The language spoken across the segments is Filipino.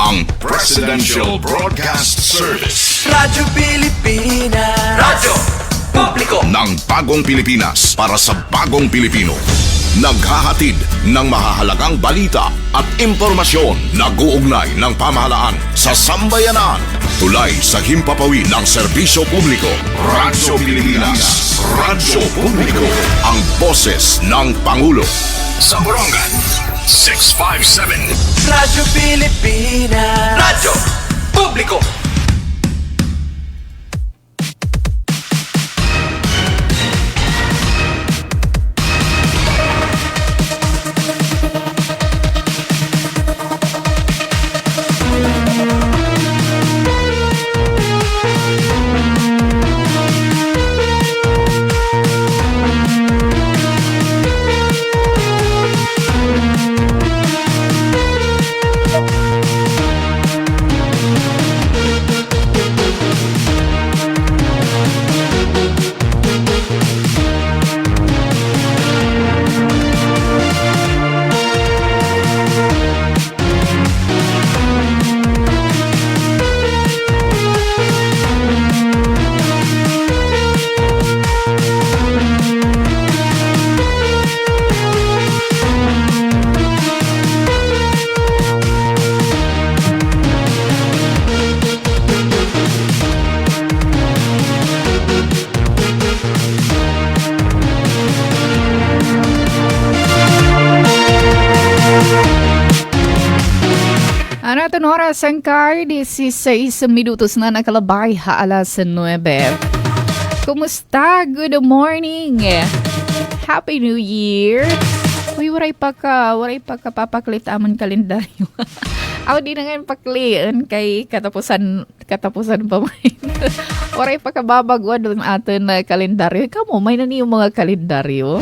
ang Presidential Broadcast Service. Radyo Pilipinas. Radyo Publiko ng bagong Pilipinas para sa bagong Pilipino. Naghahatid ng mahahalagang balita at impormasyon na guugnay ng pamahalaan sa sambayanan. Tulay sa himpapawid ng serbisyo publiko. Radyo Pilipinas. Radyo Publiko. Ang boses ng Pangulo. Sa Borongan, 657. Radyo Pilipinas. Radyo Publiko. Oras ang 16 minutos na nakalabay alas 9. Kumusta? Good morning! Happy New Year! Uy, waray pa ka papaklit amon kalendaryo. Ako di na ngayon paklian kay katapusan pa man. Waray pa ka babagwa doon atin na kalendaryo. Kamu, may na niyo mga kalendaryo.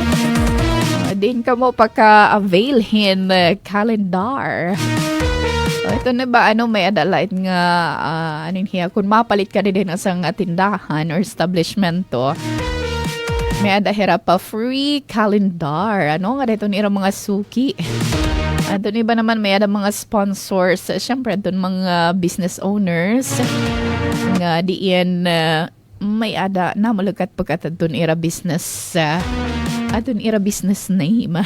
Din ka mo paka-availhin kalendar. Ito na ba, may adalait nga, kung mapalit ka din sa tindahan or establishmento, may adahira pa free calendar. Nga dito nila mga suki. Doon iba naman may ada mga sponsors. Siyempre, doon mga business owners. Nga diyan, may ada na malagat pagkat doon ira business. Doon ira business name.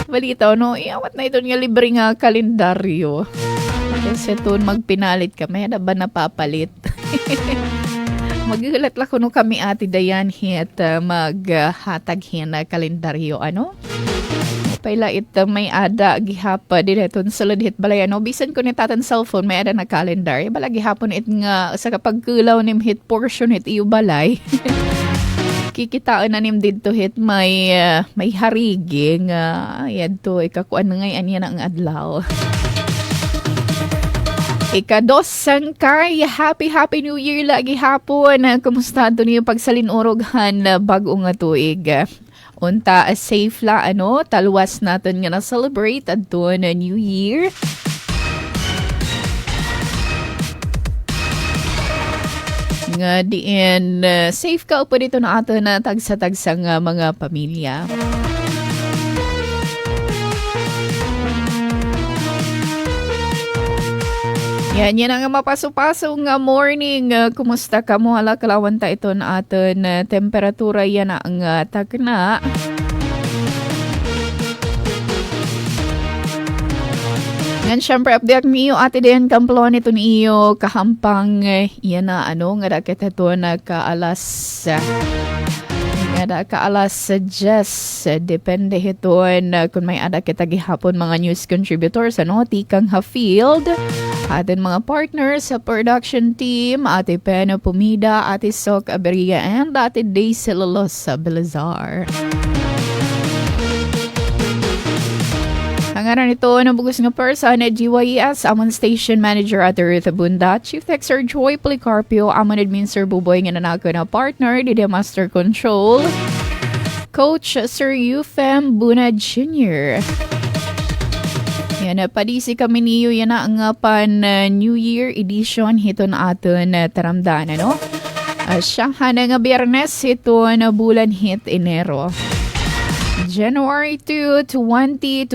Balita, iawat na ito nga libre nga kalendaryo. Kasi ito, magpinalit ka, may ba napapalit? Maghihilat lang ko kami ati dayan hit maghatag na kalendaryo, Paila ito may ada gihapa direton sa ladhit balay, bisan ko ni tatan cellphone, may ada na kalendar. Bala gihapon it nga sa kapag kulaw nim hit portion hit iyo balay. Kikitaan na nim dito hit may harigi nga yan to ikakuan na ngayon yan ang adlaw. Ika-2 sangkay, happy New Year lagi hapon. Kumusta ito niyo pagsalinuroghan bago nga tuig? Unta safe la talwas natin nga na-celebrate adto na New Year. Nga diin safe ka po dito na ato na tagsa-tagsang mga pamilya. Yan ang mapaso-paso nga morning. Kumusta ka mo? Hala, kalawan ta ito na ato na temperatura yan ang tagna. Yan, syempre, update niyo ate din kamplon ito niyo kahampang yan na nga dakit ito na kaalas just depende ito kung may ada kita gihapon mga news contributors tikang Hafield atin mga partners sa production team ate Pena Pumida, ate Sok Aberia and ate Daisy Lalos sa Belazar. Hangaran ito ng bugos nga person at GYES, amon station manager at Ruth Abunda, Chief Tech Sir Joy Policarpio, amon admin Sir Buboy nga nanako na partner, Didi Master Control, Coach Sir Euphem Bunad Jr. Yan, padisi kami niyo yan na ang pan New Year edition hito na aton taramdan, siya na nga biyernes hito na bulan hit Enero. January 2, 2025.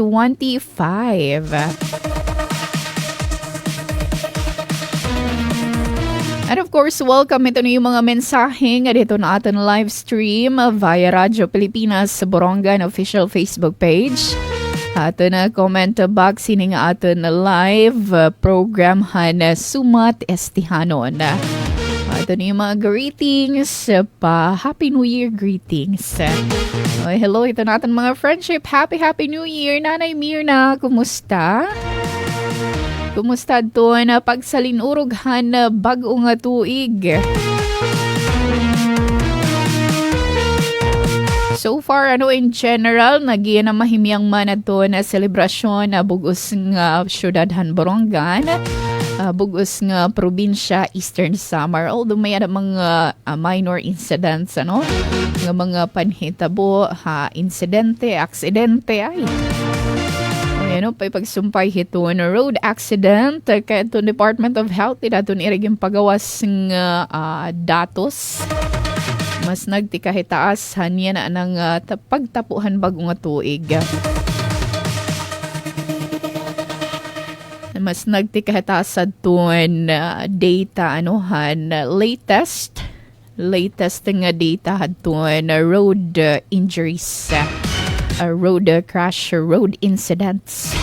And of course, welcome ito na yung mga mensahe nga dito na aton live stream via Radyo Pilipinas sa Borongan official Facebook page. Ato na comment box sining ato na live program na Sumat Estihanon. Ato na yung mga greetings pa Happy New Year greetings. Hello, ito natin mga friendship. Happy New Year. Nanay Mirna, kumusta? Kumusta to na pagsalinurughan na bago nga tuig? So far, in general, nagiyan na mahimyang man to na selebrasyon na bugos nga syudadhan Borongan, bugos nga probinsya Eastern Samar. Although may mga minor incidents, nga mga panhitabo, insidente, aksidente, ay. Pa'y pagsumpay hito na road accident kaya ito Department of Health ito niriging pagawas ng datos mas nagtikahitaas hanya na ng pagtapuhan bagong tuig mas nagtikahitaas sa tuon data latest nga data hatuan road injuries road crash, road incidents.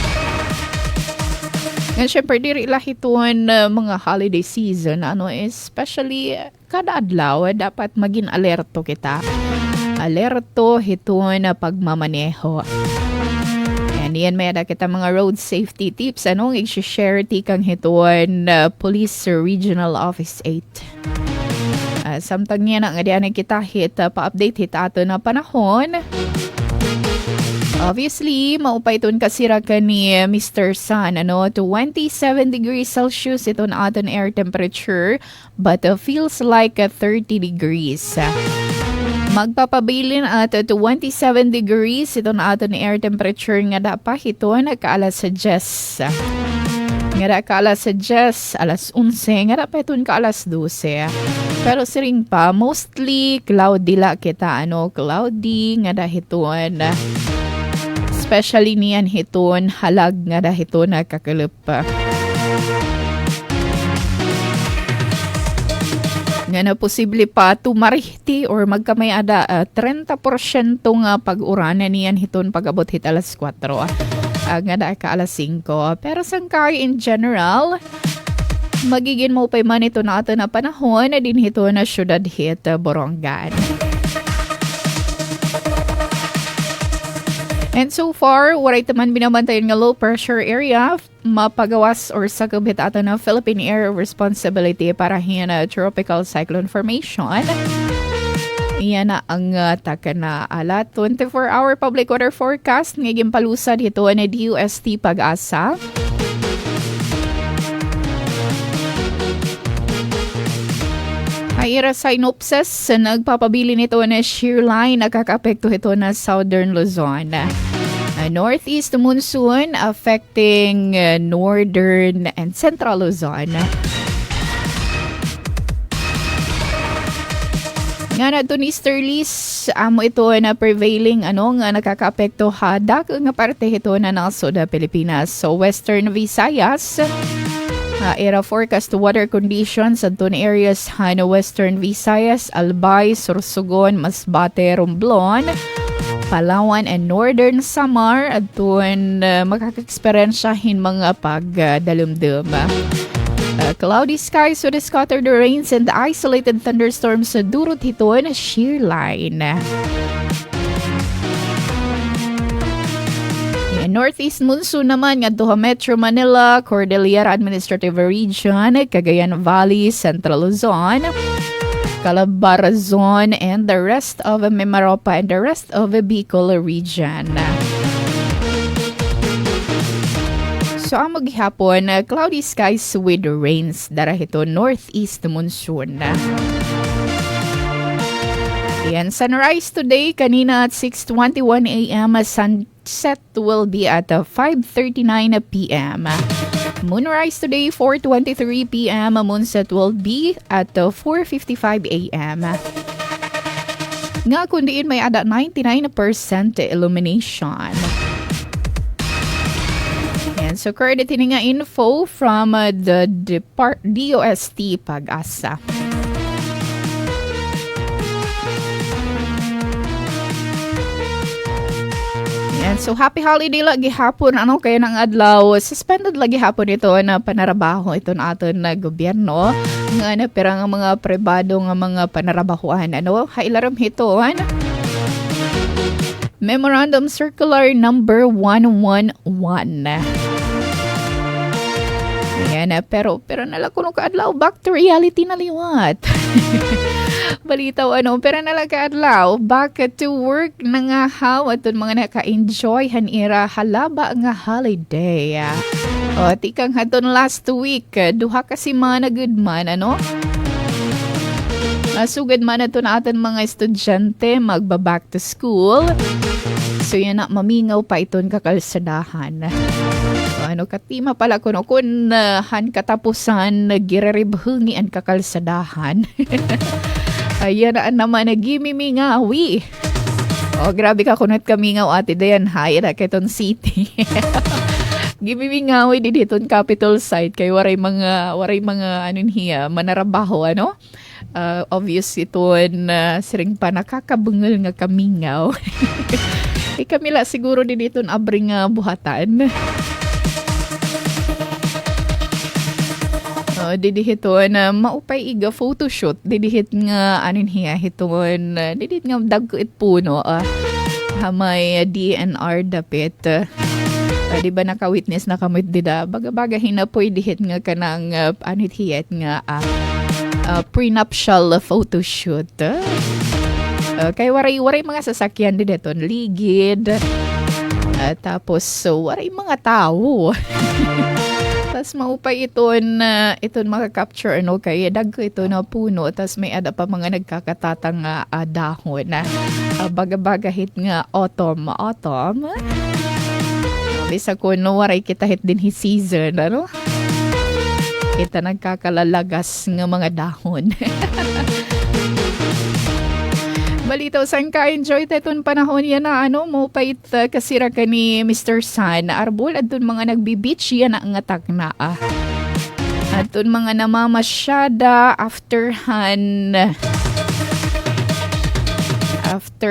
Nga syempre, diri lahituan mga holiday season, especially kada adlaw, dapat maging alerto kita. Alerto, hituan na pagmamaneho. And yan, may ada kita mga road safety tips. I-share tikang hituan Police Regional Office 8. Samtang yan, nga diyan kita pa-update hit ato na panahon. Obviously, maupayton kasira ka ni Mr. Sun, 27 degrees Celsius ito na aton air temperature, but feels like 30 degrees. Magpapabilin at 27 degrees ito na aton air temperature nga dapat ito nagkaalas sa 10. Nga dapat kaalas sa 10, alas 11, nga dapat ito kaalas 12. Pero siring pa, mostly cloudy la kita, cloudy nga dapat ito especially niyan hiton halag nga dahito nakakalip pa. Nga na posible pa tumarihti or magkamay ada 30% nga pag-urana niyan hiton pag-abot hit alas 4. Nga da ka alas 5. Pero sangkay in general, magiging mo pa man ito na ato na panahon na din hito na syudad hit Borongan. And so far, waray taman binabantayan nga low pressure area, mapagawas or sagabit ato na Philippine Air Responsibility para hina tropical cyclone formation. Iyan na ang taka na alat 24-hour public weather forecast ngayong palusad ito na DUST Pag-asa. Aira synopsis, nagpapabili nito na shear line na kakapekto ito na Southern Luzon. Northeast monsoon affecting Northern and Central Luzon. Nga na ito ni easterlies, amo ito na prevailing nga nakakapekto hadak nga parte ito na nasod Pilipinas. So Western Visayas, era forecast weather conditions at doon areas na Western Visayas, Albay, Sorsogon, Masbate, Romblon, Palawan, and Northern Samar at doon makaka-experiensyahin mga pagdalumdum. Cloudy skies with scattered rains and isolated thunderstorms sa durot ito na shear line. Northeast monsoon naman nga duha Metro Manila, Cordillera Administrative Region, Cagayan Valley, Central Luzon, Calabarzon, and the rest of Mimaropa and the rest of the Bicol region. So ang maghapon, cloudy skies with rains darahito northeast monsoon. Yan, sunrise today kanina at 6:21 a.m. Sunset will be at 5:39 p.m. Moonrise today 4:23 p.m. Moonset will be at 4:55 a.m. Nga kundiin may ada 99% illumination. Yan. So, credit ini nga info from the DOST Pag-asa. Yan. So, happy holiday lagi hapon. Ano kaya ng adlaw? Suspended lagi hapon ito na panarabaho ito na aton na gobyerno. Nga na pirang mga pribado nga mga panarabahuan. Ano? Hailaram hitoan. Memorandum Circular number 111. Ayan, pero nala ko nung kaadlaw, back to reality na liwat. Balitaw pero nala kaadlaw, back to work na nga haw at mga naka-enjoy hanira halaba nga holiday. O, tikang haton last week, duha kasi mana good man, ano? Sugad man ito na atin mga estudyante magba-back to school. So yan na, mamingaw pa iton kakalsadahan. Ano katima pala kuno kun han katapusan gireribhungi ang kakalsadahan. Ayan na naman nagimimingawi. Oh, grabe ka kunat kamingaw ate dayan hay na keton city. Gimimingawi di diton capital site kay waray mga anon hiya manarabaho ano. Obvious iton siring pa nakakabungol nga kamingaw. Kamila siguro din iton abring buhatan. Didihit na maupay iga photoshoot. Didihit nga anin hiya hiton. Didihit nga dagkit puno. Hamay DNR dapit. Di ba naka-witness na kamit dida? Baga-baga hinapoy dihit nga kanang anit hiyat nga prenuptial photoshoot. Kay waray mga sasakyan dideton ligid. Tapos waray mga tao. Tas maupay iton maka-capture kay dagko ito na puno tas may ada pa mga nagkakatatang dahon na baga-baga hit nga autumn. Bisa ko waray kita hit din season ano? Kita nagkakalalagas nga mga dahon. Balitaw saan ka-enjoy taton panahon yan na maupait kasira ka ni Mr. Sun. Arbol at dun mga nagbi-beach yan na nga takna. At dun mga namamasyada after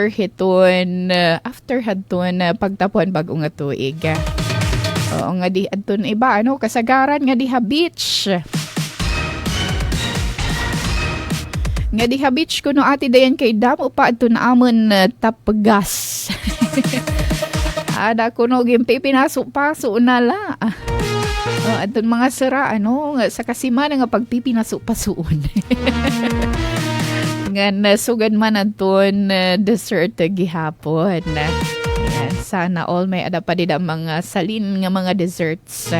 hadton pagtapuan bagong nga tuig. Oo nga di adton iba kasagaran nga diha beach. Nga diha beach kuno ati dayan kay damo pa adto na amon tapagas. Ada kuno gimpi pinaso-paso na la. Adto mga sira sa kasimana nga pagpipinaso-pasuon. Nga sugad man adton dessert gihapon. Yan, sana all may ada pa did mga salin nga mga desserts.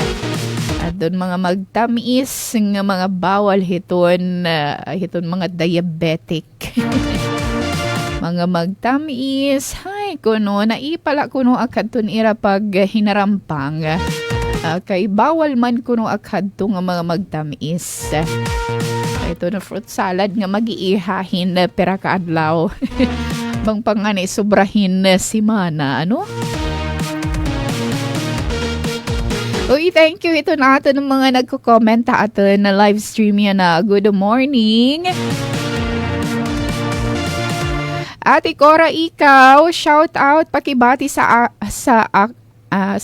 At doon mga magtamis nga mga bawal hiton mga diabetic. Mga magtamis hay kuno naipala kuno akadton ira pag hinarampang. Kay bawal man kuno akadto nga mga magtamis. Ito na fruit salad nga magiihahin pera ka adlaw. Bang pangani sobrahin simana Uy, thank you. Ito na ato ng mga nagko-comment ato na live stream yan na good morning. Ate Cora, ikaw, shout out, pakibati sa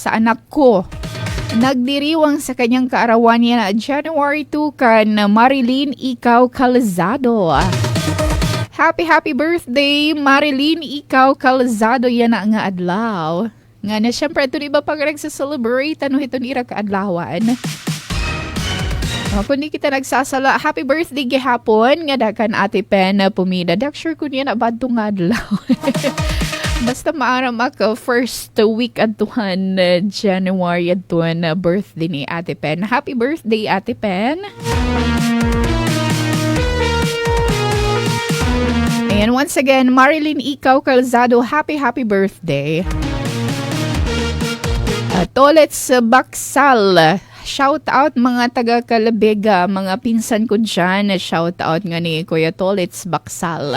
anak ko. Nagdiriwang sa kanyang kaarawan niya na January 2 kan Marilyn Ikaw Calzado. Happy birthday, Marilyn Ikaw Calzado yan na nga adlaw. Nga na syempre ito iba pag nagsaselebrate ito nira kaadlawan. Kung di kita nagsasala, happy birthday gihapon nga dakan Ate Pen pumida. Dak sure ko niya na badto nga adlaw. Basta maaram ako first week adtuhan January adtuhan birthday ni Ate Pen. Happy birthday Ate Pen. And once again, Marilyn Ikaw Calzado, happy birthday. Tolets Baksal, shout out mga taga Calabega, mga pinsan ko dyan, shout out nga ni Kuya Tolets Baksal.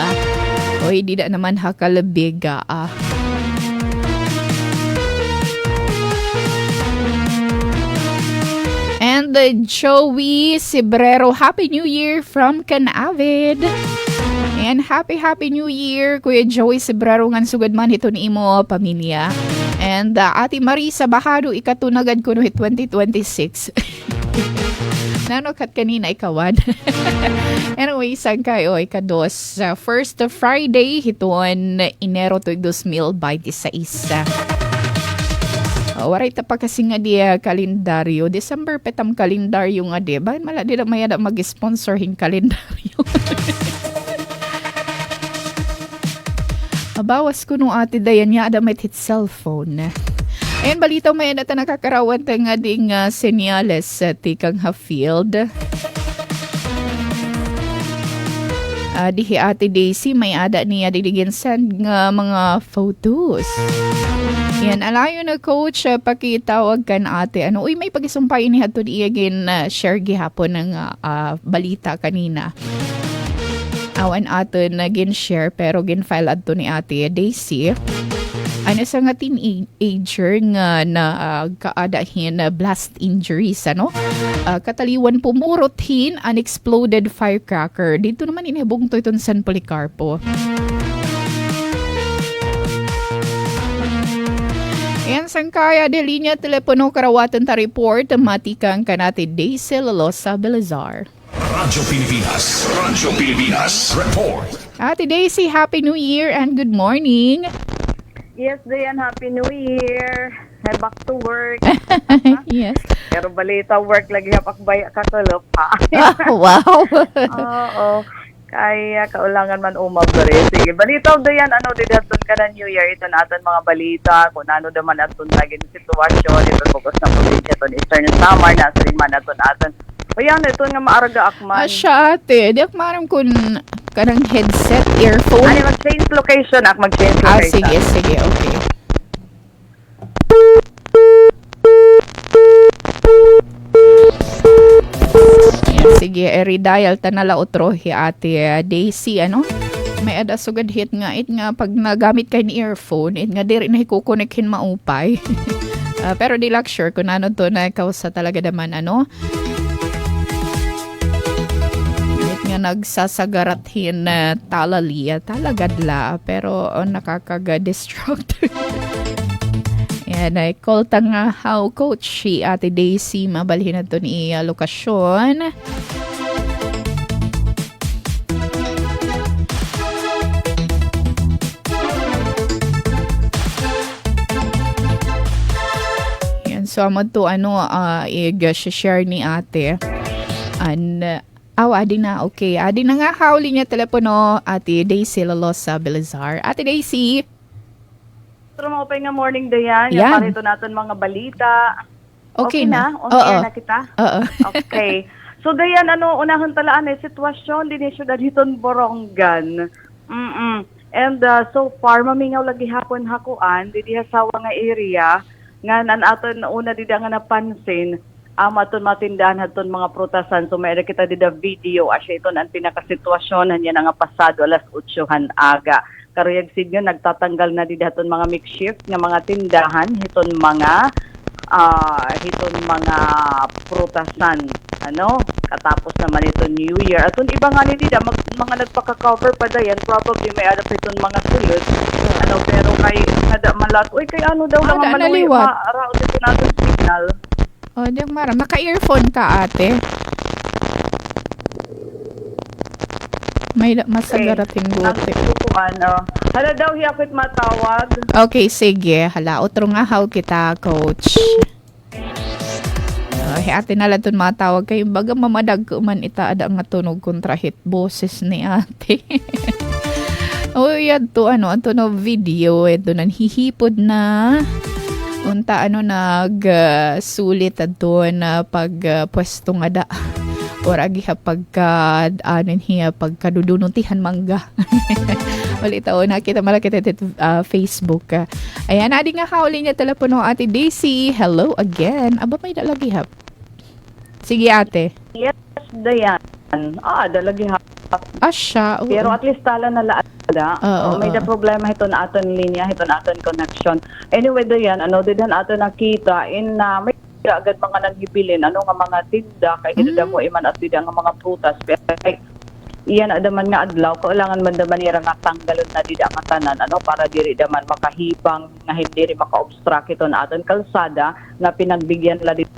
Oy, di na naman ha Calabega And Joey Cibrero, Happy New Year from Canavid. And Happy New Year, Kuya Joey Cibrero, ngan sugad man ito ni imo pamilya. And Ate Marisa Bahado, ikatunagad ko no 2026. Nanokat kanina ikawan. Anyway, isang kayo, ikados. First Friday, hiton Enero to 2026. Waray ta pa kasi nga di kalendaryo. December petam kalendaryo nga di. Bakit mala di na mayada mag-sponsor hing kalendaryo? Bawas ko nung ate dayan niya ada may hit cellphone. Ayan, balitaw may na nakakarawan nga ding senyales sa tikang ha-field. Dihi ate Daisy, may ada niya didigin send nga mga photos. Yan, alayo na coach, pakitawag kan ate. Uy, may pag-isumpay ni hato di again share gihapon ng balita kanina. Awan ato na gin-share pero gin-file ato ni ate Daisy. Ano sa nga teenager nga na kaadahin na blast injuries, kataliwan pumurothin an exploded firecracker. Dito naman inibong to iton San Policarpo. Yan sang kaya de linya telepono karawatan ta report matikang kanati Daisy Lalosa Belazar. Radyo Pilipinas report. Ate Daisy, Happy New Year and good morning. Yes, Dayan, Happy New Year. I'm back to work. Yes. Pero balita work lagi hapakbaya kakalop ha. Wow. Oo. Kaya kaulangan man umabari. Sige, balita Dayan, didhatun ka na New Year. Ito natin mga balita. Kung ano naman atun naging sitwasyon. Ito focus na probinsya ito ni Eastern Samar. Nasa rin man atun. Ayan, ito nga maaraga akman. Siya ate, di ako maram kung kanang headset, earphone. Ano, mag-change location. Mag-change location. Sige, okay. Yan, sige, redial tanala otro hi ate Daisy, may ada sugad hit nga, it nga pag nagamit kay ni earphone, it nga diri na hikukonekhin maupay. Pero di lang sure kung ano to na kausa talaga naman, nagsasagarathin na talaliya talagadla pero nakakaga-distract. Yan ay call ta nga how coach si ate Daisy mabalhin na to ni lokasyon. Yan, so amad to i-share ni ate and adi na, okay. Adi na nga hawli niya telepono, Ate Daisy Lalosa Belazar. Ate Daisy. Pero mo nga morning, Dayan. Yan. Parito natin mga balita. Okay na? Okay na kita? Oo. Okay. So, Dayan, unahon talaan sitwasyon din syudad hiton Borongan. And so far, mamingaw lagi hapon hakuan, di hasawa nga area, nga aton una di nga napansin, aton matindahan haton mga prutasan. So may kita dida video asya iton ang pinakasitwasyon hanya nga pasado alas 8 aga. Karuyag sidyo nagtatanggal na dida haton mga makeshift nga mga tindahan hiton mga prutasan. Katapos naman ito New Year. Aton iba nga ni dida mga nagpaka-cover pa dayan, probably may adap iton mga sulod. Pero kay nada malat oy kay daw lang manuwi raot ito natin signal. Di mara, naka-earphone ka ate. May masagarating buti. Hala daw hiyapit matawag. Okay, sige. Hala, otro nga how kita, coach. Ate na lang ito matawag kayo. Baga mamadag ko man itaada nga tunog kontra hit boses ni ate. Yan to, ito no video. Ito nanhihipod na. Unta nag-sulit doon pagpwesto nga da. Or agi pagkadudununtihan mangga. Ulit nakita malakita ito Facebook. Ayan, adi nga kauli niya telepono Ate Daisy. Hello again. Aba may dalagi hap. Sige ate. Yes, Dayan. Dalagi hap. Siya. Pero at least tala na laada. May da problema ito na aton linya, ito na aton connection. Anyway, Dayan, didan aton nakita in may agad mga nanghibilin ano nga mga tinda kay mo iman at dida nga mga prutas pero kay iyan adaman nga adlaw kailangan man daman ira nga tanggalon na dida nga tanan ano para diri daman makahibang nga hindi rin maka-obstruct ito na aton kalsada nga pinagbigyan la dito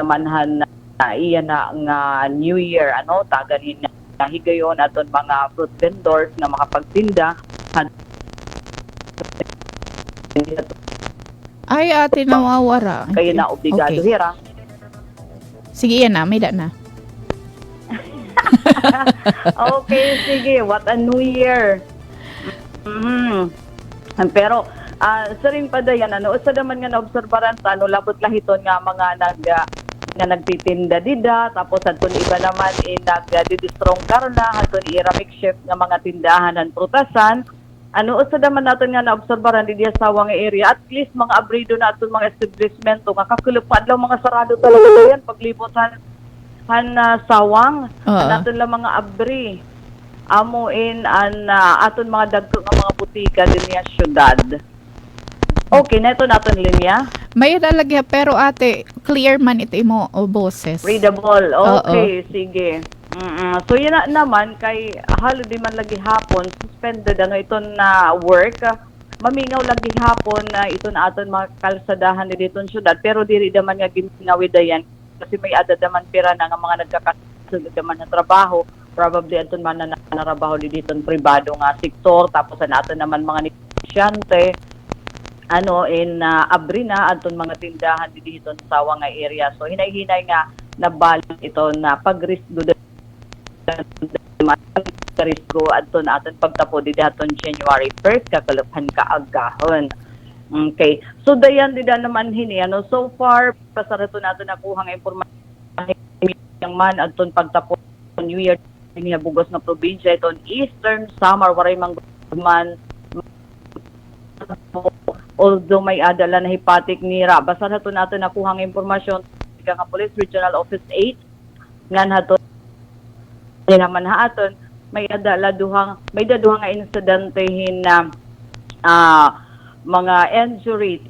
namanhan na iyan na nga New Year ano taganin na higayon aton mga fruit vendors nga makapagtinda. Ay, ate, nawawara. Kayo na obligado Okay. hira. Sige, yan na. May da na. Okay, sige. What a New Year. Mhm. Pero sa ring pa dayan ano usa naman nga naobserbaran sa ano labot lahiton nga mga nga nagtitinda dida tapos adton iba naman nagdidistrong karna adton ira makeshift nga mga tindahan and prutasan. Ano usa naman naton nga naobserbaran di sa nga area at least mga abrido na aton mga establishmento nga kakulop adlaw mga sarado talaga yan paglibot sawang naton lang mga abri amuin aton mga dagko nga mga butika din niya syudad. Okay, neto naton linya. May dalagya, pero ate, clear man ito mo o boses. Readable. Okay, sige. So yun na naman kay holiday man lagi hapon suspended ano ito na work. Mamingaw lagi hapon na ito na aton mga kalsadahan dito sa syudad pero diri naman nga ginawid dayan kasi may adad naman pira na nga mga nagkakasunod naman ng trabaho. Probably aton man na narabaho dito pribado nga sektor tapos aton naman mga negosyante abri na aton mga tindahan dito sa sawa nga area. So hinay-hinay nga nabalance ito na pagrisgo risko aton pagtapo dito aton January 1st kakaluphan kaagahon. Okay. So dayan dida naman hini so far pasarato naton nakuha nga impormasyon yang man aton pagtapo New Year niya bugos na probinsya iton Eastern Samar waray man although may adala na hepatic nira basta nato natin nakuha ng impormasyon nga Police Regional Office 8 nga nato naman haaton may adala may daduhang nga insidente na mga injury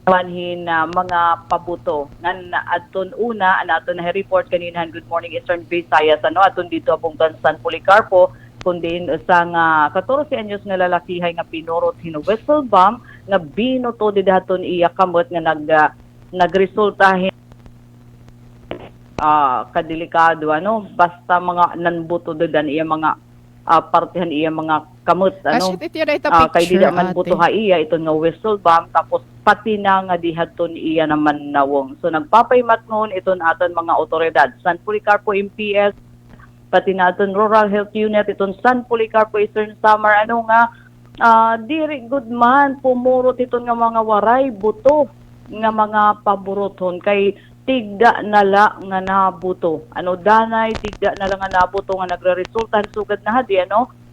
manhin mga pabuto nga adton una aton na report kaninahan Good Morning Eastern Visayas aton dito abungtan San Policarpo kundi isang 14 anyos nga lalakihay nga pinurot whistle bomb nga binoto didaton iya kamot nga nagresulta kadelikado basta mga nanbuto didan iya mga partihan iya mga kamot kay di man buto ha iya iton nga whistle bomb tapos pati na nga dihaton iya naman nawong so nagpapaymat ngon iton aton mga otoridad San Policarpo MPS pati naton Rural Health Unit iton San Policarpo Eastern Samar diri good man pumurot iton nga mga waray buto nga mga paburoton kay tigda nala nga nabuto danay tigda nala nga nabuto nga nagreresulta sugad na hadi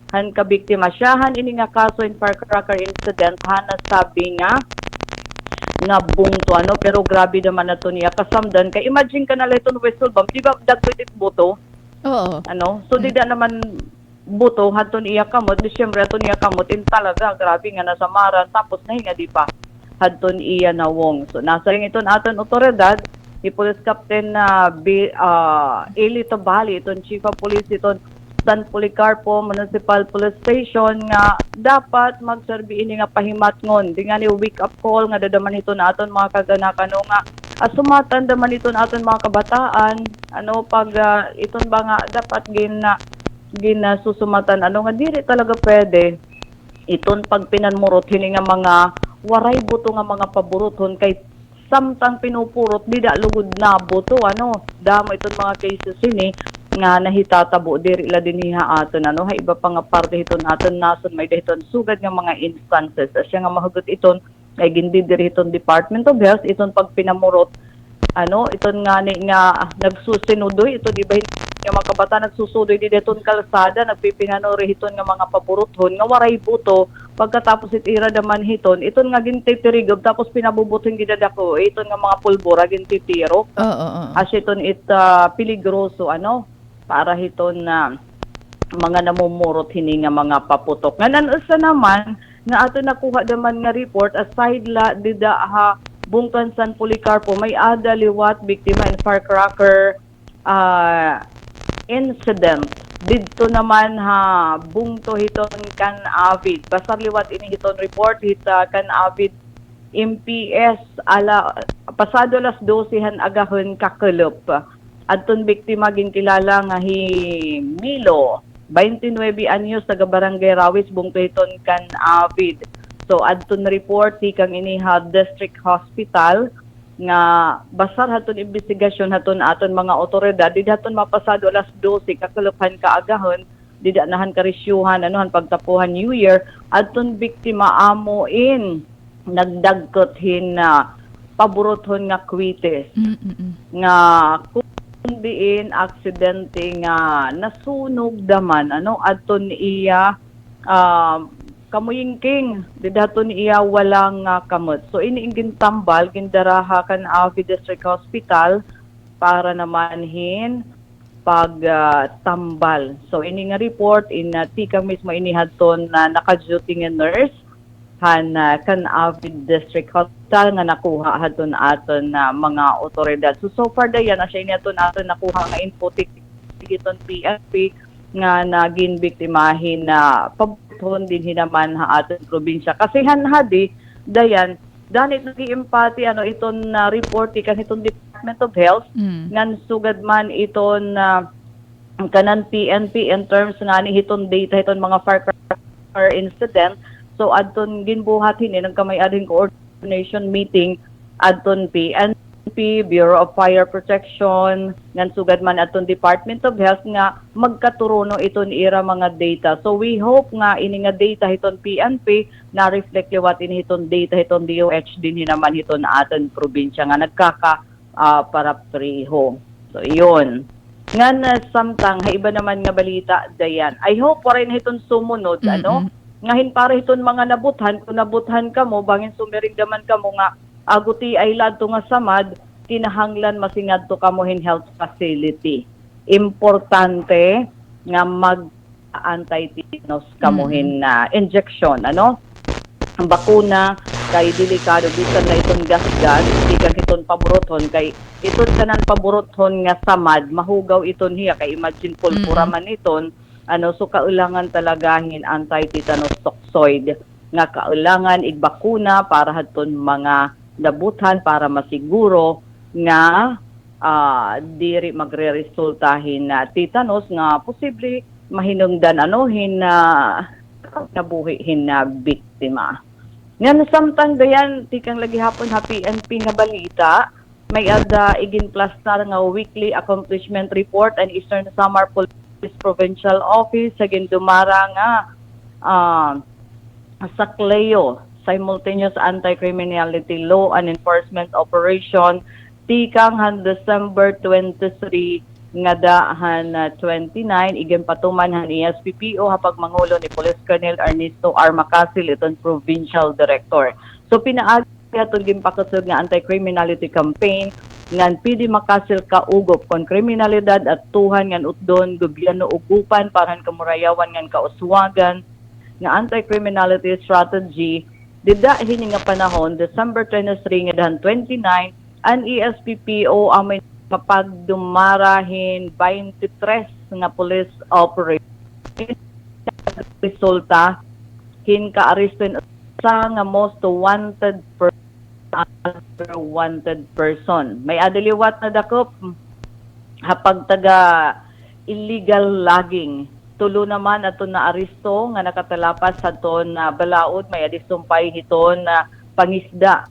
han ka biktima siyahan ini nga kaso in firecracker incident sabi nga bungto pero grabe naman nato niya kasamdan kay imagine ka nala iton whistle bomb di ba dagwit buto. Oo. So dida naman buto haton iya kamot, di syempre haton iya kamot in talaga grabe nga nasamaran tapos nahinga di pa haton iya nawong. So nasa ring iton aton otoridad ni Police Captain Eli Tabali iton Chief of Police iton San Policarpo Municipal Police Station nga dapat magserbi ini nga pahimatngon di nga ni wake up call nga dadaman ito na aton mga kaganakan nga sumatan daman ito na aton mga kabataan pag iton ba nga dapat ginasumatan nga diri talaga pwede iton pag pinanmurot hini nga mga waray buto nga mga paburoton kay samtang pinupurot dida lugod na buto damo iton mga cases ini nga nahitatabo diri la dinhiha aton ha iba pa nga parte hiton aton nason may dahiton sugad nga mga instances asya nga mahugot iton ay gindi diri hiton Department of Health iton pag pinamurot iton nga ni nga nagsusinudoy ito di ba nga mga kabataan nagsusudoy di deton kalsada nagpipinanori hiton nga mga paburothon nga waray buto pagkatapos itira daman hiton iton nga gintitirigob tapos pinabubuton gidadako iton nga mga pulbura gintitiro as iton peligroso para hiton na mga namumurot hini nga mga paputok nga nanusa naman nga ato nakuha daman nga report aside la dida Bungkan San Policarpo may ada liwat biktima in firecracker incident. Dito naman ha bungto hiton kan avid. Basar liwat ini hiton report hita kan avid MPS pasado las 12 han agahon kakelop. Adton biktima ginkilala nga hi Milo, 29 anyos, taga Barangay Rawis, bungto hiton kan avid. So adton report hi kang iniha District Hospital nga basar haton investigasyon haton aton mga otoridad di haton mapasado alas 12 kakaluphan kaagahon di nahan karisyuhan anuhan pagtapuhan New Year adton biktima amoin nagdagkot hin paburothon nga kwites nga kung diin aksidente nga nasunog daman adton iya kamuyingking didaton iya walang kamot. So iniingin tambal gindaraha kan Avi District Hospital para naman hin tambal. So ini nga report in tika mismo inihadton na naka-duty nga nurse han kan Avi District Hospital nga nakuha hadton aton mga otoridad. So far dayan na siya iniadton aton nakuha nga info tigiton PNP nga naging biktimahin na pabuton din hinaman ha ating probinsya. Kasi hanhadi, dayan, danit nag-iempati iton report kan itong Department of Health, ngan sugad man iton kanan PNP in terms nga ni hiton data, hiton mga firecracker incident. So, adton ginbuhatin nagkamay-ading coordination meeting, adton PNP, Bureau of Fire Protection, ngan sugad man aton Department of Health nga magkaturuno iton ira mga data. So we hope nga ini nga data hiton PNP na reflect liwat ini hiton data hiton DOH din naman hiton aton probinsya nga nagkaka para preho. So iyon. Ngan samtang iba naman nga balita dayan. I hope pa rin hiton sumunod ngahin para hiton mga nabuthan kung nabuthan ka mo bangin sumiring daman ka mo nga aguti ay ladto nga samad kinahanglan masingadto kamo hin health facility. Importante nga mag-anti-tetanus kamo hin injection ang bakuna kay delikado bisan na iton gasgas di kang iton paburothon kay iton kanan paburothon nga samad mahugaw iton hiya kay imagine pulpura man iton so kailangan talagahin anti-tetanus toxoid nga kailangan igbakuna para hadton mga dabutan para masiguro nga diri magre-resultahin na tetanus nga posible mahinungdan nabuhihin na biktima. Nga samtang dayan tikang lagi hapon PNP nga balita may ada igin plastar nga weekly accomplishment report and Eastern Samar Police Provincial Office sa gindumara nga sa Cleo Simultaneous Anti-Criminality Law and Enforcement Operation tikang han December 23 nga dahan 29 igen patuman han ESPPO hapag mangulo ni Police Colonel Ernesto R. Macasil iton Provincial Director. So pinaagi aton gimpakasud nga anti-criminality campaign ngan pidi Macasil kaugop kon kriminalidad at tuhan ngan utdon gobyerno ugupan paran kamurayawan ngan kauswagan nga anti-criminality strategy dida hini nga panahon December 23 nga dahan 29 ang ESPPO ang may mapagdumarahin 23 nga police operation resulta hin ka-arestin sa nga most wanted person. May adiliwat na dakop hapag taga illegal logging. Tulo naman ato na aresto nga nakatalapas sa ton na balaod may adisumpay hiton na pangisda.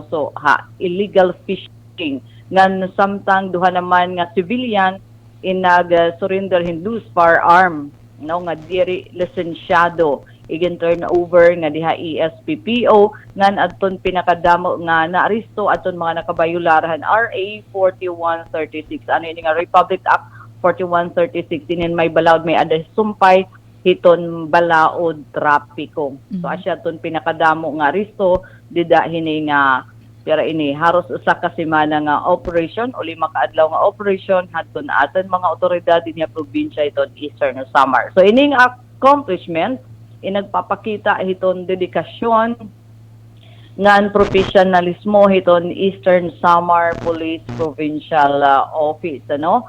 So illegal fishing ngan samtang duha naman nga civilian nag-surrender hindus firearm nga diri lisensyado igen turn over nga diha ESPPO ngan adton pinakadamo nga naaresto aton mga nakabayularahan RA 4136 ini nga Republic Act 4136 inin may balaod may adisumpay hiton balaod trapiko. So asya ton pinakadamo nga aresto dida hini nga pero ini haros usa ka semana nga operation o 5 kaadlaw nga operation hadton aton mga otoridad dinha probinsya iton Eastern Samar. So ining accomplishment inagpapakita hiton dedikasyon ngan professionalismo hiton Eastern Samar Police Provincial Office, ano?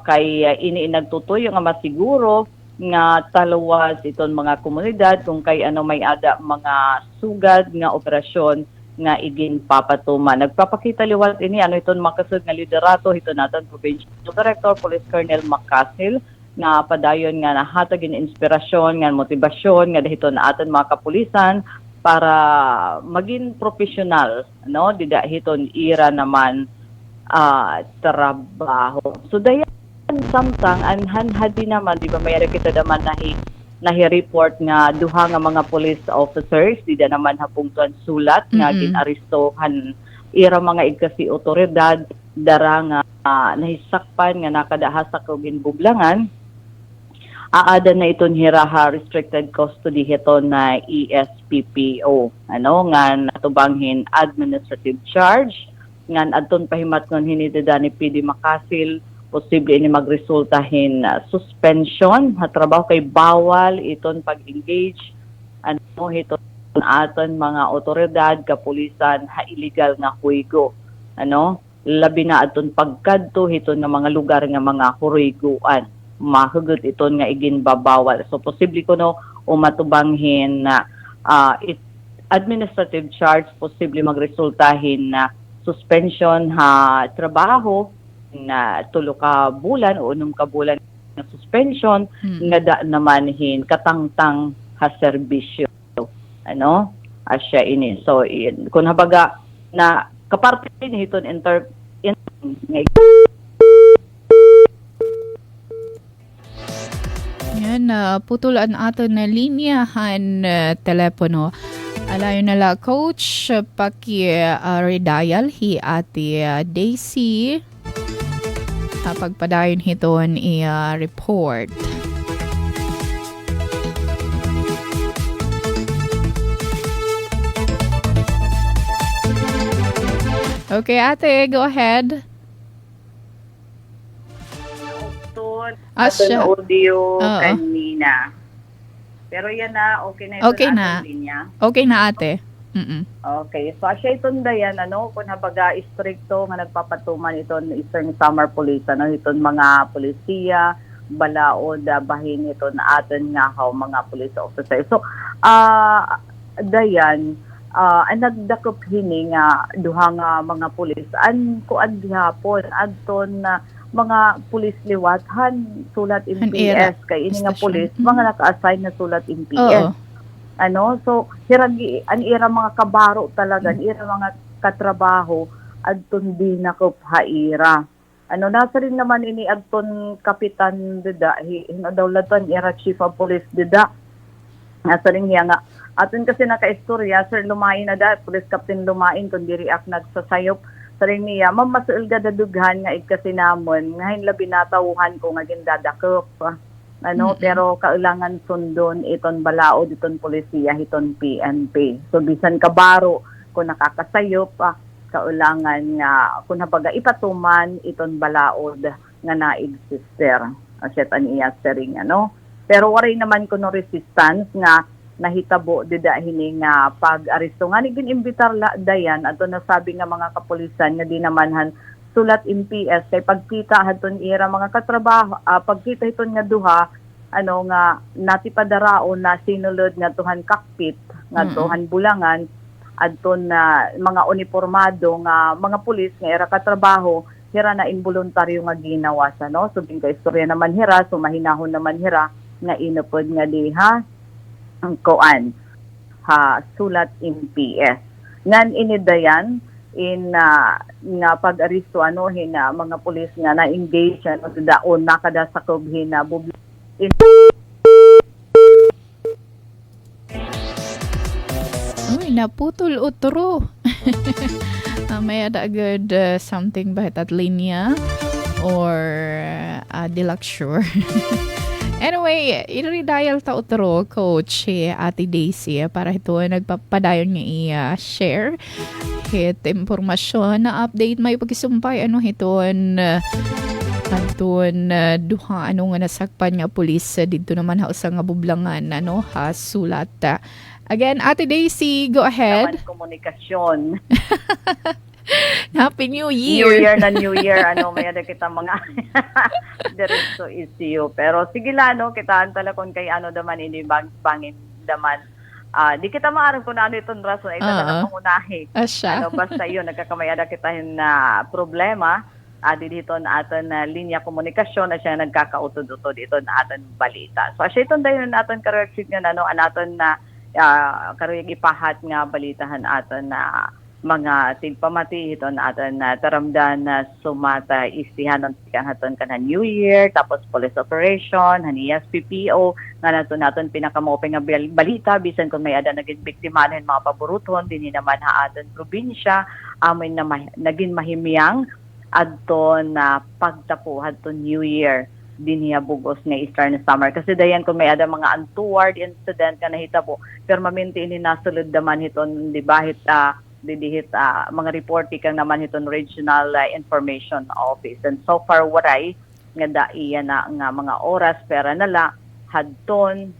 Kay ini nagtutoy nga masiguro nga taluwas iton mga komunidad kung kay ano may ada mga sugad nga operasyon nga igin papatuman. Nagpapakita liwat ini ano iton makasud nga liderato hiton naton Provincial Director Police Colonel Macasil na padayon nga nahatag in inspirasyon nga motibasyon nga dahiton aton mga kapulisan para maging professional, no? Dida hiton ira naman trabaho. So dayan samtang anhan hadi naman di ba mayroon kita naman nahi-report nga duha nga mga police officers dida naman hapungtuan sulat nga ginarestohan ira mga igkasi otoridad dara nga nahisakpan nga nakadahasa og ginbublangan. Aada na iton hiraha restricted custody hiton na ESPPO, ano nga natubanghin administrative charge ngan adton pahimat ngon hinidida ni PD Macasil posible ini magresultahin suspension ha trabaho kay bawal iton pag-engage ano hiton aton mga otoridad kapulisan ha illegal nga huigo, ano labi na aton pagkadto hiton nga mga lugar nga mga huiguan mahugot iton nga iginbabawal. So posible kuno o matubanghin na administrative charge posible magresultahin na suspension ha trabaho na 3 ka bulan o 6 ka bulan na suspension nga da naman hin katangtang ha serbisyo, ano asya ini. So kun habaga na kaparte ni hiton Yan, putulan ato na linyahan telepono. Alayo na la, Coach, paki-redial hi ati Daisy. Pagpadayon hiton i-report. Okay, ate, go ahead. Aton audio Oo. kanina. Pero yan na, okay na ito Okay na. linya. Okay na, ate. Mm-mm. Okay, so asya iton dayan, ano, kung habaga istrikto nga nagpapatuman iton Eastern Samar Police, ano, iton mga polisiya, balaod, bahin iton aton nga haw mga police officers. So, dayan, ang nagdakop hini nga duha nga mga pulis, kuan gihapon, adton na mga pulis liwathan sulat Han MPS era. kay ini nga Stasyon. pulis mga naka-assign na sulat MPS. Oo. Ano, so hiragi an ira mga kabaro talaga, an ira mga katrabaho adton di nakuphaira. Ano nasa rin naman ini adton kapitan dida hinadawlatan ira chief of police dida. Nasa rin niya nga aton kasi naka-istorya sir lumain na da police captain lumain kun diri ak nagsasayop sa rin niya mamasuil ga dadughan nga kasi namon ngayon labi natawuhan ko nga gindadakop. Ano, pero kailangan sundon iton balaod iton polisiya iton PNP. So bisan kabaro kung nakakasayop kailangan nga kung habaga ipatuman iton balaod nga na-exister. Asyat aniya sering ano. Pero waray naman kuno resistance nga nahitabo dida hini nga pag-aresto nga ni gin-imbitar la dayan ato nasabi nga mga kapulisan nga di namanhan sulat MPS kay pagkita hadton ira mga katrabaho pagkita iton nga duha ano nga natipadaraon na sinulod nga tuhan cockpit nga tuhan bulangan adton na mga uniformado nga mga pulis nga ira katrabaho hira na involuntaryo nga ginawa sa no so ka istorya naman hira so mahinahon naman hira nga inupod nga diha ang koan ha sulat MPS ngan inidayan in nga pag-aristo ano hina mga pulis nga na-engage ano daon nakada sa hina Uy, naputol utro. May ada agad something ba at linya or deluxure. Anyway, i-redial ta utro, Coach, Ate Daisy, para ito nagpapadayon niya i-share hit impormasyon na update may pagisumpay ano hiton duha ano nga nasakpan nga pulis dito naman ha usa nga bublangan ano ha sulat Again, Ate Daisy, go ahead. Naman komunikasyon. Happy New Year. New Year na New Year, may ada kita mga diretso issue. Pero sige lang, kitaan talaga kung kay daman ini bangin daman. Di kita maaram kung ano itong rason, ito na pangunahi. Asya. Basta yun, nagkakamayada kita na problema. Dito na aton na linya komunikasyon na siya nagkakautod-utod ito na aton balita. So, asya itong dayon na aton kareksyon nga, anaton na karuyag ipahat nga balitahan aton na mga tigpamati ito na aton na taramdan na sumata istihan ng haton ka na New Year, tapos police operation, haniyas PPO, nga naton pinakamopeng nga balita, bisan kung may ada naging biktimahin mga paboruton, din naman ha aton probinsya, amin na naging mahimyang adton na pagtapuhan to New Year din niya bugos nga Eastern Summer. Kasi dayan kung may ada mga untoward incident ka nahitabo, permanente ini nasulod naman hiton, di ba, didihit mga reporti kang naman hiton Regional Information Office. And so far waray nga daiya na nga mga oras pera nala hadton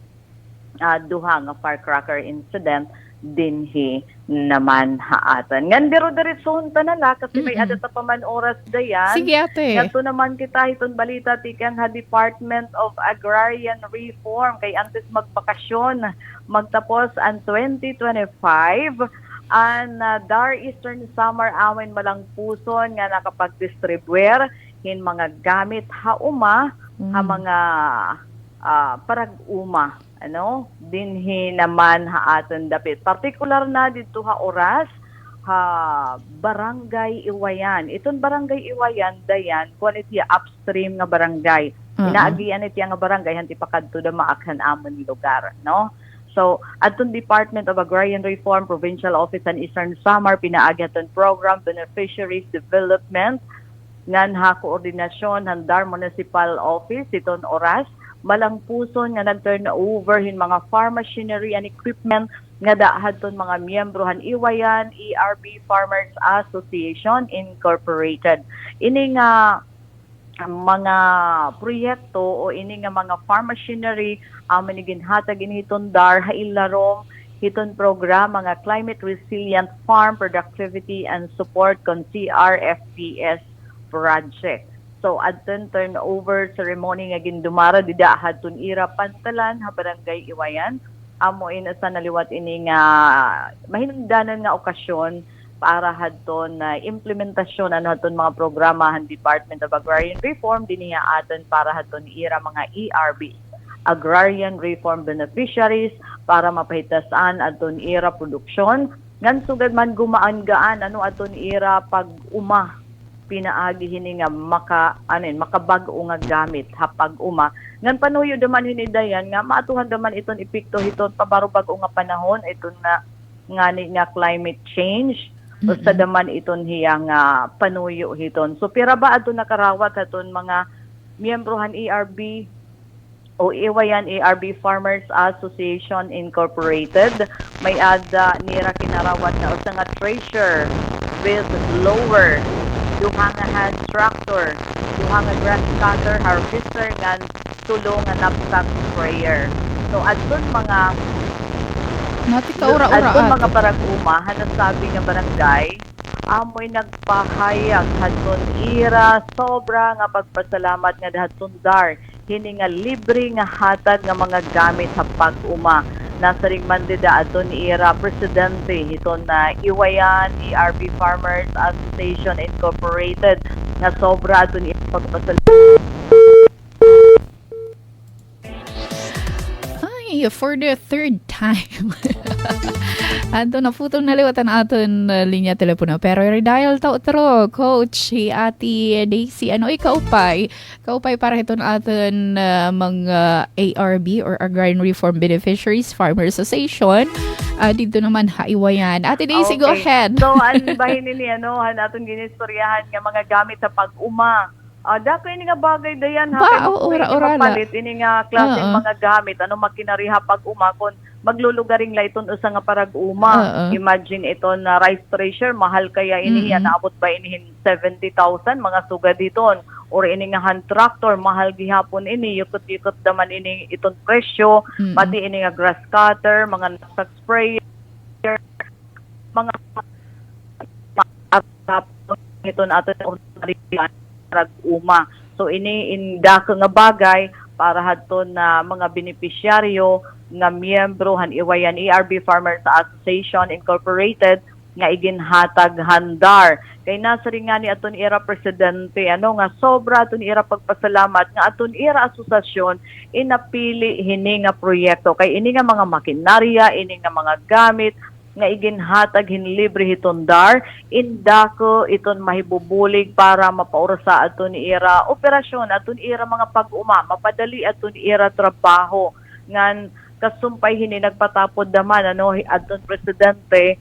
duha nga firecracker incident dinhi naman haatan. Ngan biro diretsohon ta nala kasi may ada ta pa man oras dayan. Sige, ate. Ngadto naman kita hiton balita tikang ha Department of Agrarian Reform kay antes magbakasyon magtapos ang 2025 ang Dar Eastern Summer amin malang puson nga nakapag-distribuer hin mga gamit hauma ha mga parag-uma dinhi naman ha aton dapit particular na dito ha oras ha Barangay Iwayan. Iton Barangay Iwayan dayan kun iti upstream nga barangay. Inaagian iti nga barangay hanti pakadto da maakhan amon lugar, So, atong Department of Agrarian Reform, Provincial Office and Eastern Samar, pinaagyaton program, beneficiaries development, ngan ha koordinasyon, handar municipal office, iton oras, malang puson nga nag-turn over hin mga farm machinery and equipment, nga daadton mga miyembro han Iwayan, ERB Farmers Association Incorporated. Ini nga mga proyekto o ini nga mga farm machinery manigin hatag initon dar hailarom hiton program mga climate resilient farm productivity and support kon CRFPS project. So adton turnover ceremony nga gindumara dida hadton ira Pantalan ha Barangay Iwayan amo sa naliwat ini nga mahinungdanan nga okasyon para hadton na implementasyon hadton mga programahan Department of Agrarian Reform dinhi aton para hadton ira mga ERB Agrarian Reform beneficiaries para mapahitasan adton ira produksyon ngan sugad man gumaan-gaan adton ira pag-uma pinaagi hini nga makabag-o nga gamit ha pag-uma ngan panuyo daman hini dayan nga maatuhan daman iton epekto hiton pabarubag-o nga panahon iton nga climate change sa daman iton hiyang panuyo hiton. So pira ba ato nakarawat aton mga miyembrohan ERB o Iwayan ERB Farmers Association Incorporated, may ada nira kinarawat na usa nga treasure with lower, duha nga hand tractor, duha nga grass cutter, harvester, nga tulong nga knapsack sprayer. So adton mga adton mga parag-uma hanasabi nga barangay amoy nagpahayag hadton ira sobra nga pagpasalamat nga dahatun dar hini nga libre nga hatag nga mga gamit sa pag-uma. Nasa ring mandida aton ira presidente hiton na Iwayan ERB Farmers Association Incorporated nga sobra aton ira pagpasalamat. Ay, for the third time. Ato na putong naliwatan aton linya telepono. Pero redial ta otro, Coach, si Ate Daisy. Ikaw pay para hiton aton mga ARB or Agrarian Reform Beneficiaries Farmer Association. Dito naman Iwayan. Ate Daisy, go ahead. So, ang bahin ni aton ginistoryahan nga mga gamit sa pag-uma. Dako ini nga bagay dayan palit ini nga klaseng mga gamit makinariha pag umakon maglulugaring layton usa nga parag-uma. Imagine ito na rice thresher mahal kaya ini naabot ba inihin 70,000 mga sugad diton or ini nga hand tractor mahal gihapon ini yukot-yukot naman ini itong presyo pati ini nga grass cutter, mga knapsack sprayer, mga ito na ato uma. So ini inda ka nga bagay para hadto na mga benepisyaryo nga miyembro han iwayan ERB Farmers Association Incorporated nga iginhatag handar. Kay nasa rin nga ni aton ira presidente nga sobra aton ira pagpasalamat nga aton ira asosasyon inapili hini nga proyekto kay ini nga mga makinarya, ini nga mga gamit nga iginhatag hinlibre hitondar indako iton mahibubulig para mapaurasa aton ira operasyon aton ira mga pag-uma mapadali aton ira trabaho ngan kasumpay hini nagpatapod naman aton presidente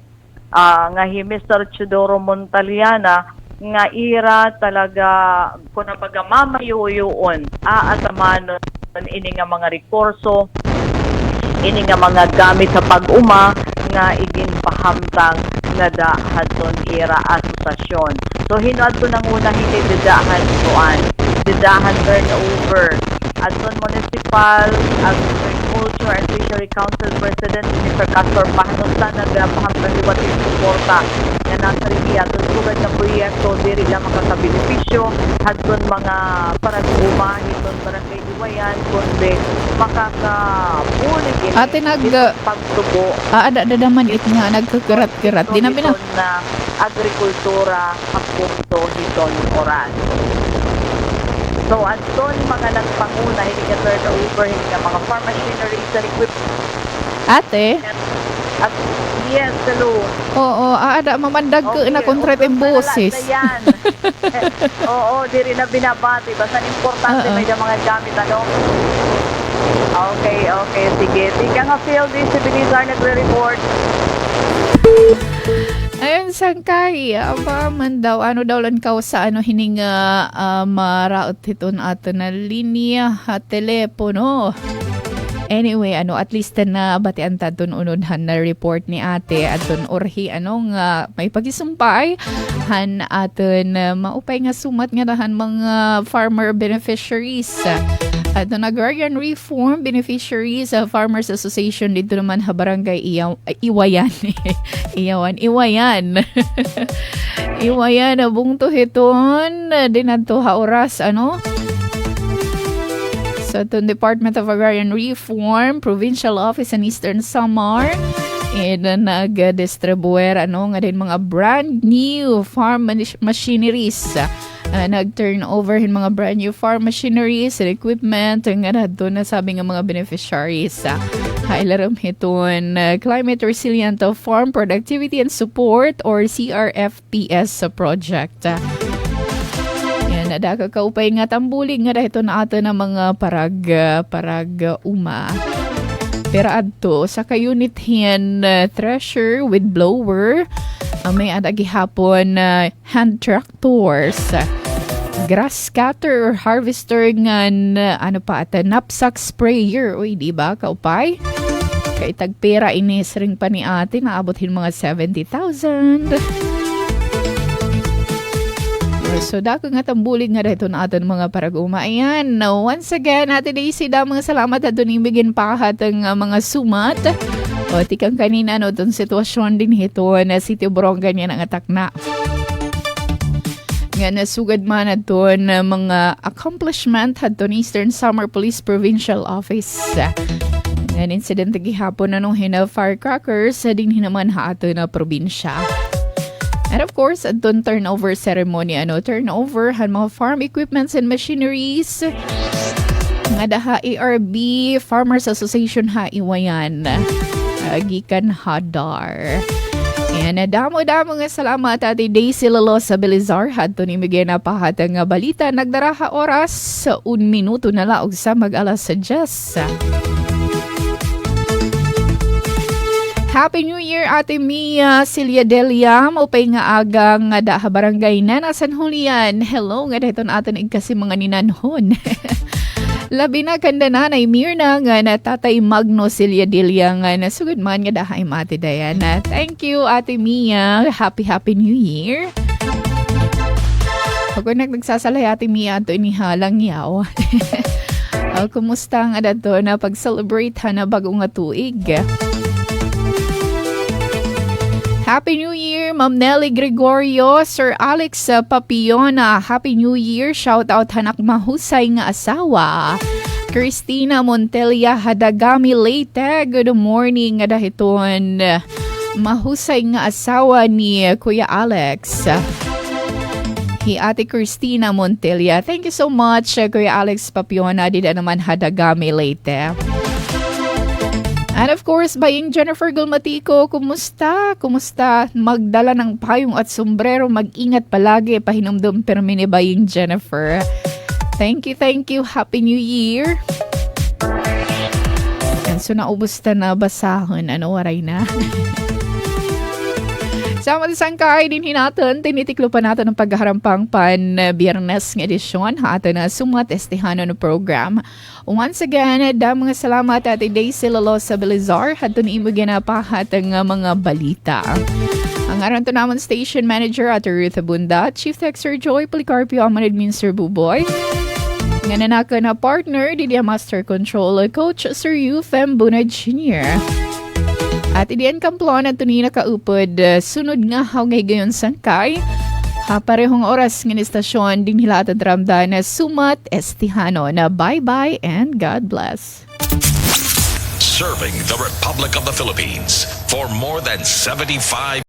nga Mr. Chidoro Montaliana nga ira talaga kung napagamamayuyon aatamanon ini nga mga rekurso ini nga mga gamit sa pag-uma nga iginpahamtang nga dahaton ira asosasyon. So hinadto nang una hindi didahan turnover aton municipal agriculture and fishery council president Mr. Castor Pahnosa nagapahamtang liwat yung suporta nga nasa rin aton sugad na proyekto diri lang makakabenepisyo hadton mga parag-uma hiton barangay Iwayan kundi makakabulig Ate pagtubo ada naman it nga nagkakarat-karat di na na agrikultura hapunto hiton oras. So, aton mga nagpanguna, hindi ka turnover, hindi ka mga farm machineries and equipment. Ate? At, yes, hello. Oo, ada mamandag ka na kontrat yung boses. Oo, di rin na binabati. Basta importante may mga gamit, Okay, sige. Tika nga, Phil, si Benizar nagre-report. Ayun, sangkay. Aba, man daw. Ano daw lang ka sa hininga maraot hiton ato na linya telepono. Anyway, at least na batian taton ununhan na report ni ate aton orhi may pagisumpay han aton maupay nga sumat nga dahan mga farmer beneficiaries. Aton agrarian reform beneficiaries Farmers Association dito naman ha barangay Iwayan. Iwayan. Iwayan bungto hiton dinadto ha oras sa itong Department of Agrarian Reform, Provincial Office in Eastern Samar, nag-distribuer nga din mga brand new farm machineries. Nag-turn over yung mga brand new farm machineries and equipment nga doon na sabi ng mga beneficiaries. Hailaram hiton Climate Resilient Farm Productivity and Support or CRFPS project. Nadaka kaupay nga tambulig nga dahito na ato na mga parag uma. Pero adto sa ka-unit hand thresher with blower, may adagihapon hand tractors, grass cutter or harvester nga knapsack sprayer. Uy, di ba kaupay? Kay tagpera inis ring pa ni ate naabotin mga 70,000. So, dako nga tambulig nga dito na aton mga parag-uma. Ayan, once again, Ate Daisy, mga salamat at doon ibigin pa katang mga sumat. O, tikang kanina, itong sitwasyon din ito na City Borongan yan ang atak na. Nga nasugad man at doon mga accomplishment at doon Eastern Samar Police Provincial Office. Nga incident gihapon na nung firecrackers din hinaman ha ato na probinsya. And of course, doon turnover ceremony, turnover han mga farm equipments and machineries. Nga daha ARB Farmers Association ha Iwayan. Gikan hadar. And damo-damo nga salamat Ate Daisy Lalo sa Belizar. Hadto ni Miguel na pahatang nga balita. Nagdaraha oras sa 1 minuto na laog sa mag-alas sa 10. Happy New Year, Ate Mia Celia Delia. Maupay nga agang nga daha barangay na San Julian. Hello nga dahito na atin kasi mga ninanhon. Labi na kanda nanay Mirna nga na Tatay Magno Celia Delia nga nasugod man nga daha im Ate Diana. Thank you, Ate Mia. Happy New Year. Ako nagsasalayati miya to inihalang yaw. Kumusta ang adato na pag-celebrate na bagong nga tuig? Happy New Year, Ma'am Nelly Gregorio, Sir Alex Papiona. Happy New Year. Shout out hanak mahusay nga asawa. Christina Montelia Hadagami Leyte. Good morning nga dahiton. Mahusay nga asawa ni Kuya Alex. Hi Ate Christina Montelia. Thank you so much, Kuya Alex Papiona. Dida naman Hadagami Leyte. And of course, Baying Jennifer Gulmatico, kumusta? Kumusta? Magdala ng payong at sombrero, mag-ingat palagi, pahinumdum permi ni Baying Jennifer. Thank you. Happy New Year. And so naubos na basahon, waray na. Sama sa sangkay din hinatan, tinitiklo pa natin ang paghaharampang Biyernes ng edisyon ato na sumatestihano ng program. Once again, mga salamat at Daisy Lalosa Belizar at ito niimo ginapahat ang mga balita. Ang aran to naman station manager at Ruth Abunda, Chief Tech Sir Joy Policarpio, ang Administrator Buboy. Nga nanaka na partner, Didia Master Control Coach Sir Yu Fem Bunad Jr. At idiyan kamplon at tunina kaupod, sunod nga hawngay gayon sangkay. Parehong oras ng istasyon din hila at ramda na sumat estihano na bye-bye and God bless. Serving the Republic of the Philippines for more than 75